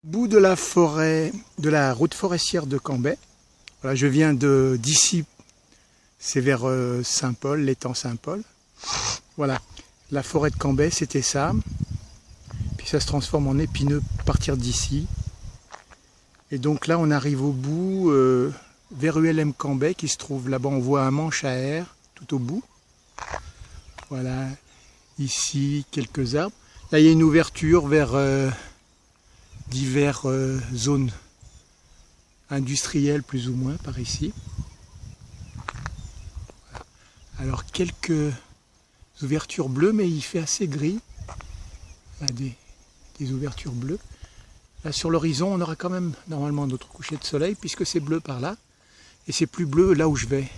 Bout de la forêt, de la route forestière de Cambrai. Voilà, je viens d'ici, c'est vers Saint-Paul, l'étang Saint-Paul. Voilà, la forêt de Cambrai, c'était ça. Puis ça se transforme en épineux à partir d'ici. Et donc là, on arrive au bout, vers ULM Cambrai, qui se trouve là-bas. On voit un manche à air tout au bout. Voilà, ici, quelques arbres. Là, il y a une ouverture vers diverses zones industrielles, plus ou moins, par ici. Voilà. Alors, quelques ouvertures bleues, mais il fait assez gris. Là, des ouvertures bleues. Là, sur l'horizon, on aura quand même normalement notre coucher de soleil, puisque c'est bleu par là. Et c'est plus bleu là où je vais.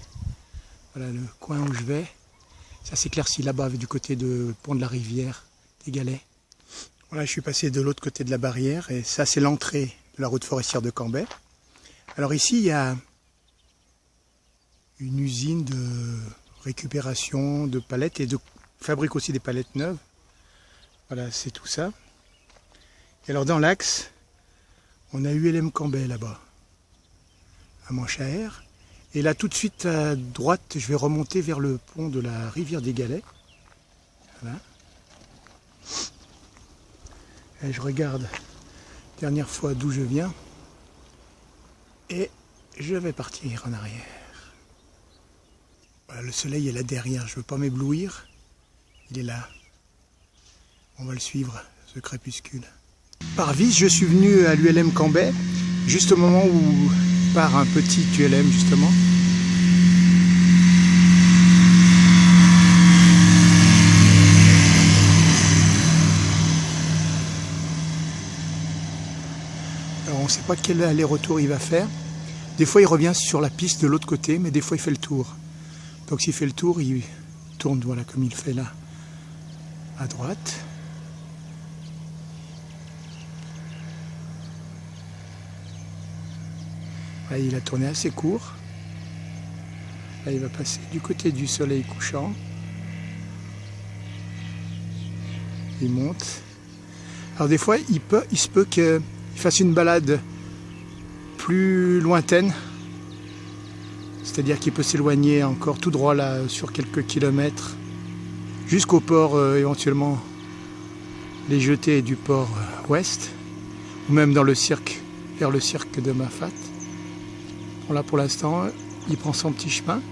Voilà le coin où je vais. Ça s'éclaircit là-bas, du côté du pont de la rivière des Galets. Voilà, je suis passé de l'autre côté de la barrière et ça c'est l'entrée de la route forestière de Cambrai. Alors ici il y a une usine de récupération de palettes et de fabrique aussi des palettes neuves. Voilà, c'est tout ça. Et alors dans l'axe, on a ULM Cambrai là-bas, à manche à air. Et là tout de suite à droite, je vais remonter vers le pont de la rivière des Galets. Voilà. Et je regarde dernière fois d'où je viens et je vais partir en arrière. Voilà, le soleil est là derrière, je ne veux pas m'éblouir, il est là. On va le suivre, ce crépuscule. Par vis, je suis venu à l'ULM Cambrai, juste au moment où part un petit ULM justement. Alors on ne sait pas quel aller-retour il va faire. Des fois il revient sur la piste de l'autre côté, mais des fois il fait le tour. Donc s'il fait le tour, il tourne voilà, comme il fait là, à droite. Là, il a tourné assez court. Là il va passer du côté du soleil couchant. Il monte. Alors des fois il se peut qu'il fasse une balade plus lointaine, c'est-à-dire qu'il peut s'éloigner encore tout droit là sur quelques kilomètres jusqu'au port éventuellement les Jetées du port ouest ou même dans le cirque, vers le cirque de Mafate. Bon, là pour l'instant il prend son petit chemin.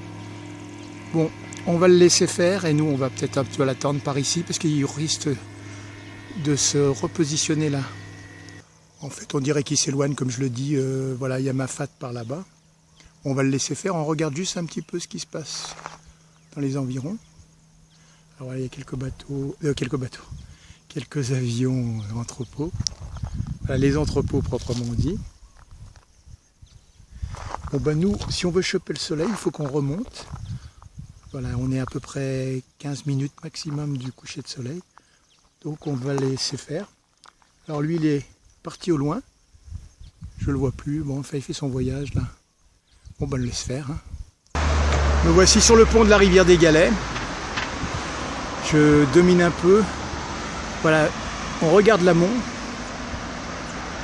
Bon, on va le laisser faire et nous on va peut-être un peu l'attendre par ici parce qu'il risque de se repositionner là. En fait, on dirait qu'il s'éloigne, comme je le dis. Voilà, il y a Mafate par là-bas. On va le laisser faire. On regarde juste un petit peu ce qui se passe dans les environs. Alors, voilà, il y a quelques avions entrepôts. Voilà, les entrepôts proprement dit. Bon, ben nous, si on veut choper le soleil, il faut qu'on remonte. Voilà, on est à peu près 15 minutes maximum du coucher de soleil. Donc, on va le laisser faire. Alors, lui, il est parti au loin, je le vois plus, bon enfin il fait son voyage là. Bon ben le laisse faire. Hein. Me voici sur le pont de la rivière des Galets. Je domine un peu. Voilà, on regarde l'amont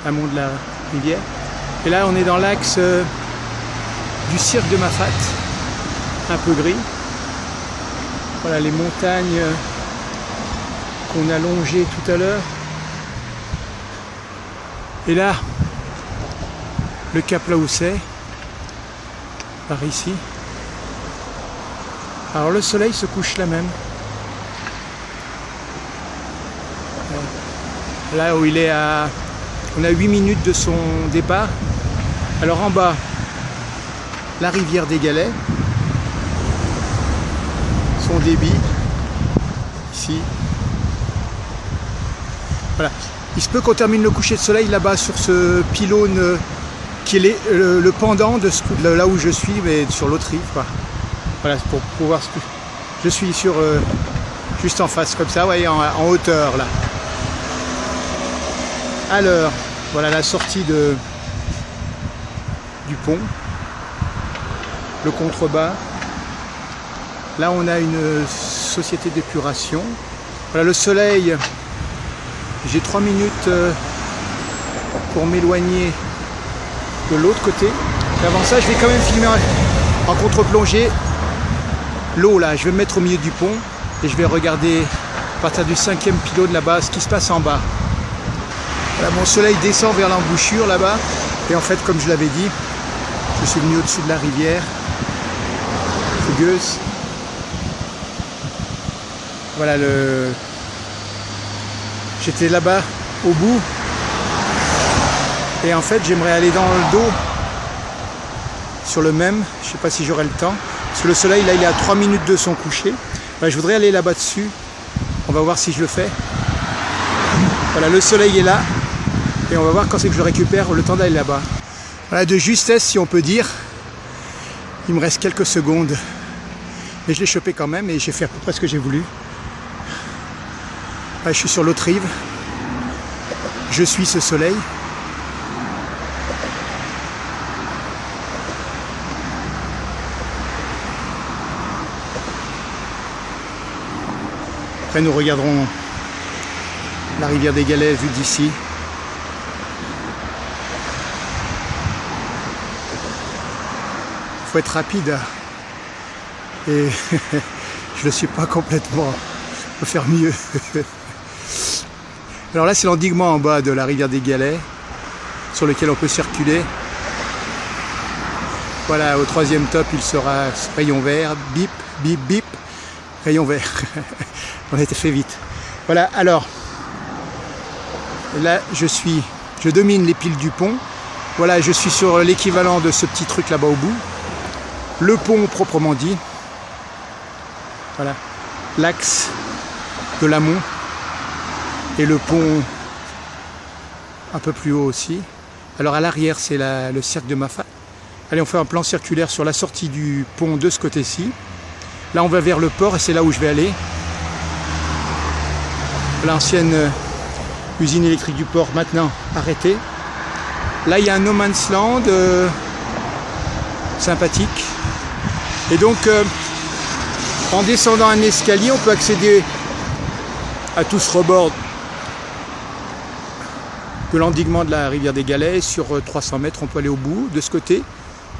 de la rivière. Et là on est dans l'axe du cirque de Mafate, un peu gris. Voilà les montagnes qu'on a longées tout à l'heure. Et là, le cap Laoussais, par ici. Alors le soleil se couche là même. Là où il est à... On a 8 minutes de son départ. Alors en bas, la rivière des Galets. Son débit, ici. Voilà. Il se peut qu'on termine le coucher de soleil là-bas sur ce pylône qui est le pendant de là où je suis, mais sur l'autre rive. Voilà, pour pouvoir... Je suis sur juste en face, comme ça, voyez, en hauteur là. Alors, voilà la sortie du pont, le contrebas. Là, on a une société d'épuration. Voilà le soleil. J'ai 3 minutes pour m'éloigner de l'autre côté. Et avant ça, je vais quand même filmer en contre-plongée l'eau là. Je vais me mettre au milieu du pont et je vais regarder à partir du 5e pylône là-bas ce qui se passe en bas. Voilà, mon soleil descend vers l'embouchure là-bas. Et en fait, comme je l'avais dit, je suis venu au-dessus de la rivière fougueuse. Voilà, j'étais là-bas au bout. Et en fait, j'aimerais aller dans le dos sur le même. Je ne sais pas si j'aurai le temps. Parce que le soleil, là, il est à 3 minutes de son coucher. Voilà, je voudrais aller là-bas dessus. On va voir si je le fais. Voilà, le soleil est là. Et on va voir quand c'est que je récupère le temps d'aller là-bas. Voilà, de justesse, si on peut dire. Il me reste quelques secondes. Mais je l'ai chopé quand même et j'ai fait à peu près ce que j'ai voulu. Voilà, je suis sur l'autre rive. Je suis ce soleil. Après, nous regarderons la rivière des Galets vue d'ici. Il faut être rapide. Et je ne suis pas complètement. Il faut faire mieux. Alors là, c'est l'endiguement en bas de la rivière des Galets, sur lequel on peut circuler. Voilà, au 3e top, il sera rayon vert, bip, bip, bip, rayon vert. On a été fait vite. Voilà, alors, là, je domine les piles du pont. Voilà, je suis sur l'équivalent de ce petit truc là-bas au bout. Le pont proprement dit. Voilà, l'axe de l'amont. Et le pont un peu plus haut aussi. Alors à l'arrière, c'est le cercle de Mafate. Allez, on fait un plan circulaire sur la sortie du pont de ce côté-ci. Là, on va vers le port et c'est là où je vais aller. L'ancienne usine électrique du port, maintenant arrêtée. Là, il y a un no man's land sympathique. Et donc, en descendant un escalier, on peut accéder à tout ce rebord de l'endiguement de la rivière des Galets. Sur 300 mètres, on peut aller au bout de ce côté.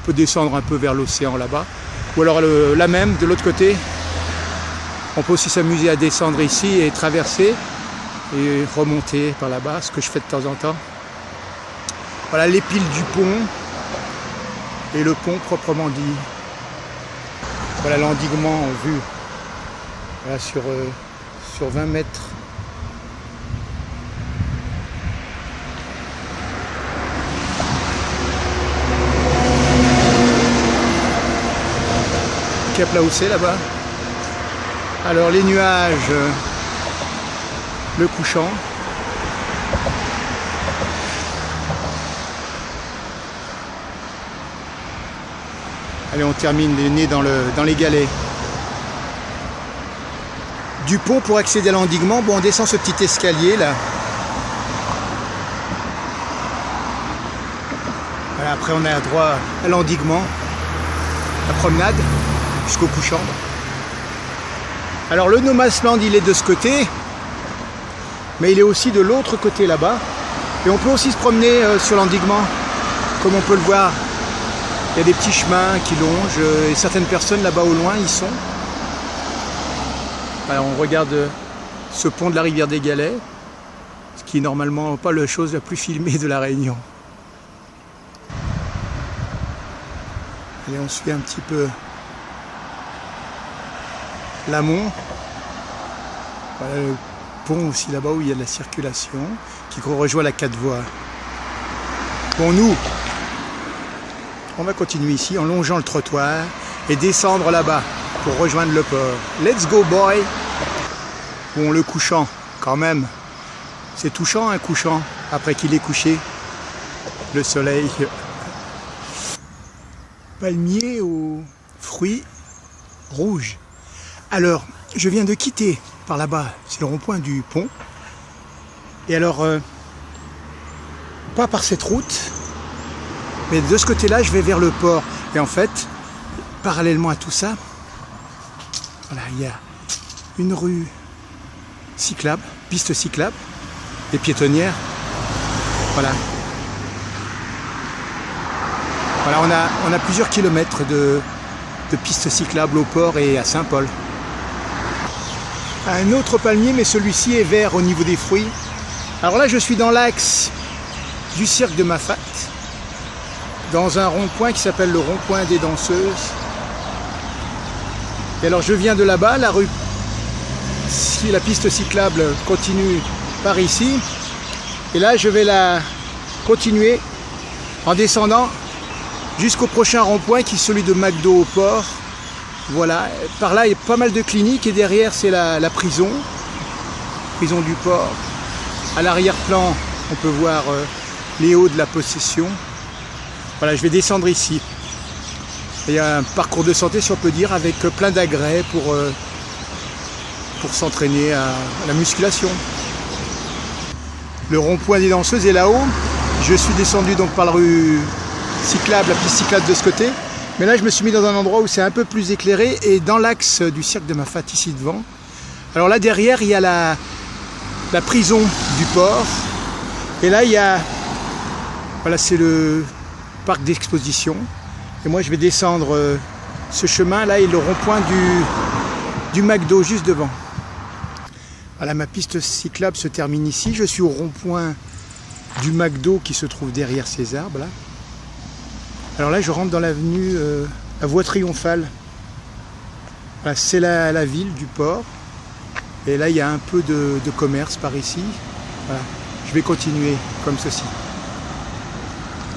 On peut descendre un peu vers l'océan là-bas. Ou alors là même, de l'autre côté. On peut aussi s'amuser à descendre ici et traverser et remonter par là-bas, ce que je fais de temps en temps. Voilà les piles du pont et le pont proprement dit. Voilà l'endiguement en vue. Voilà, sur 20 mètres. Cap là où c'est là-bas. Alors les nuages, le couchant. Allez, on termine les nez dans les galets. Du pont pour accéder à l'endiguement, bon, on descend ce petit escalier là. Voilà, après on a droit à l'endiguement, la promenade jusqu'au couchant. Alors le no man's land, il est de ce côté, mais il est aussi de l'autre côté là-bas. Et on peut aussi se promener sur l'endiguement, comme on peut le voir. Il y a des petits chemins qui longent et certaines personnes là-bas au loin y sont. Alors on regarde ce pont de la rivière des Galets, ce qui est normalement pas la chose la plus filmée de la Réunion. Et on suit un petit peu l'amont. Voilà le pont aussi là-bas où il y a de la circulation, qui rejoint la 4 voies. Bon, nous, on va continuer ici en longeant le trottoir et descendre là-bas pour rejoindre le port. Let's go boy! Bon, le couchant, quand même. C'est touchant un couchant, après qu'il est couché. Le soleil. Palmier aux fruits rouges. Alors, je viens de quitter par là-bas, c'est le rond-point du pont. Et alors, pas par cette route, mais de ce côté-là, je vais vers le port. Et en fait, parallèlement à tout ça, voilà, il y a une rue cyclable, piste cyclable, et piétonnière. Voilà. Voilà, on a plusieurs kilomètres de pistes cyclables au port et à Saint-Paul. Un autre palmier, mais celui-ci est vert au niveau des fruits. Alors là, je suis dans l'axe du cirque de Mafate, dans un rond-point qui s'appelle le rond-point des danseuses. Et alors je viens de là-bas, la rue, si la piste cyclable continue par ici, et là je vais la continuer en descendant jusqu'au prochain rond-point qui est celui de McDo au port. Voilà, par là il y a pas mal de cliniques et derrière c'est la prison du port. À l'arrière-plan on peut voir les hauts de la possession. Voilà, je vais descendre ici. Il y a un parcours de santé, si on peut dire, avec plein d'agrès pour s'entraîner à la musculation. Le rond-point des danseuses est là-haut. Je suis descendu donc par la rue cyclable, la piste cyclable de ce côté. Mais là, je me suis mis dans un endroit où c'est un peu plus éclairé et dans l'axe du cirque de Mafate, ici devant. Alors là, derrière, il y a la prison du port. Et là, il y a... Voilà, c'est le parc d'exposition. Et moi, je vais descendre ce chemin-là et le rond-point du McDo juste devant. Voilà, ma piste cyclable se termine ici. Je suis au rond-point du McDo qui se trouve derrière ces arbres là. Alors là, je rentre dans l'avenue à voie triomphale. Voilà, c'est la ville du port. Et là, il y a un peu de commerce par ici. Voilà. Je vais continuer comme ceci.